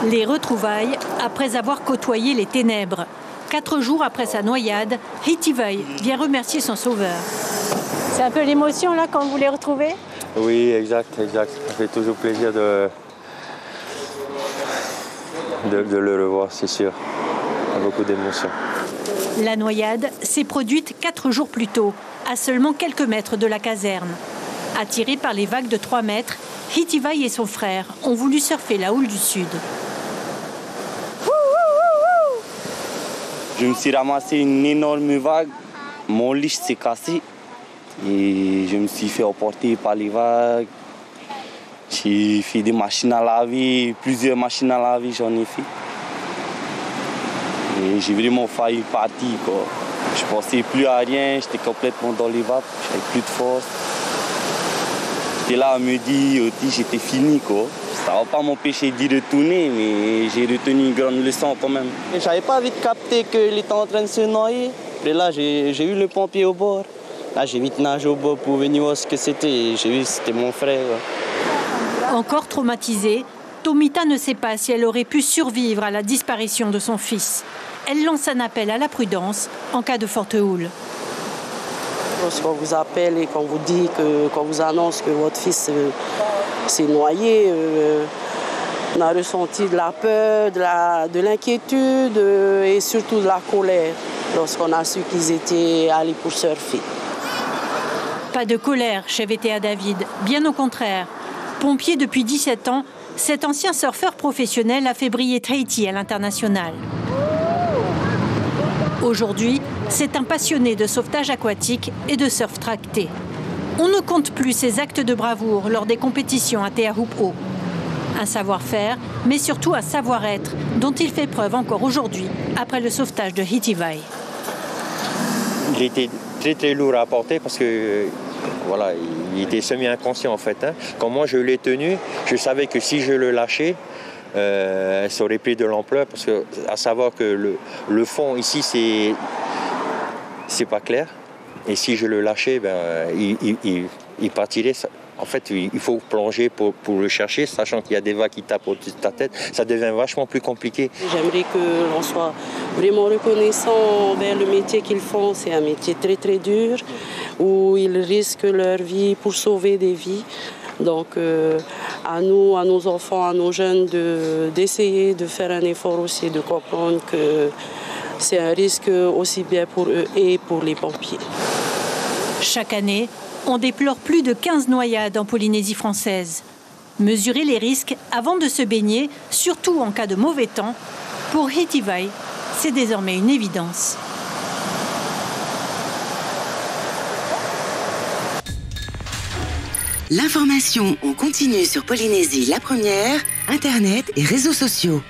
Les retrouvailles après avoir côtoyé les ténèbres. 4 jours après sa noyade, Hitivai vient remercier son sauveur. C'est un peu l'émotion là quand vous les retrouvez? Oui, exact. Ça fait toujours plaisir de le revoir, c'est sûr. Il y a beaucoup d'émotions. La noyade s'est produite 4 jours plus tôt, à seulement quelques mètres de la caserne. Attirés par les vagues de 3 mètres, Hitivai et son frère ont voulu surfer la houle du Sud. Je me suis ramassé une énorme vague, mon lit s'est cassé et je me suis fait emporter par les vagues. J'ai fait des machines à laver, plusieurs machines à laver j'en ai fait. Et j'ai vraiment failli partir, quoi. Je pensais plus à rien, j'étais complètement dans les vapes, j'avais plus de force. J'étais là à me dire, j'étais fini, quoi. Ça ne va pas m'empêcher d'y retourner, mais j'ai retenu une grande leçon quand même. Je n'avais pas vite capté qu'il était en train de se noyer. Et là, j'ai eu le pompier au bord. Là, j'ai vite nagé au bord pour venir voir ce que c'était. J'ai vu que c'était mon frère. Encore traumatisée, Tomita ne sait pas si elle aurait pu survivre à la disparition de son fils. Elle lance un appel à la prudence en cas de forte houle. Lorsqu'on vous appelle et qu'on vous dit qu'on vous annonce que votre fils s'est noyé, on a ressenti de la peur, de l'inquiétude et surtout de la colère lorsqu'on a su qu'ils étaient allés pour surfer. Pas de colère chez VTA David, bien au contraire. Pompier depuis 17 ans, cet ancien surfeur professionnel a fait briller Tahiti à l'international. Aujourd'hui, c'est un passionné de sauvetage aquatique et de surf tracté. On ne compte plus ses actes de bravoure lors des compétitions à Te Ahupu'o. Un savoir-faire, mais surtout un savoir-être dont il fait preuve encore aujourd'hui, après le sauvetage de Hitivai. Il était très lourd à porter parce que voilà, il était semi-inconscient en fait. Quand moi je l'ai tenu, je savais que si je le lâchais, ça aurait pris de l'ampleur parce que, à savoir que le fond ici c'est pas clair. Et si je le lâchais, il partirait. En fait, il faut plonger pour le chercher, sachant qu'il y a des vagues qui tapent au-dessus de ta tête. Ça devient vachement plus compliqué. J'aimerais que l'on soit vraiment reconnaissant envers le métier qu'ils font. C'est un métier très dur, où ils risquent leur vie pour sauver des vies. Donc à nous, à nos enfants, à nos jeunes, d'essayer de faire un effort aussi, de comprendre que c'est un risque aussi bien pour eux et pour les pompiers. Chaque année, on déplore plus de 15 noyades en Polynésie française. Mesurer les risques avant de se baigner, surtout en cas de mauvais temps, pour Hitivai, c'est désormais une évidence. L'information en continu sur Polynésie la première, Internet et réseaux sociaux.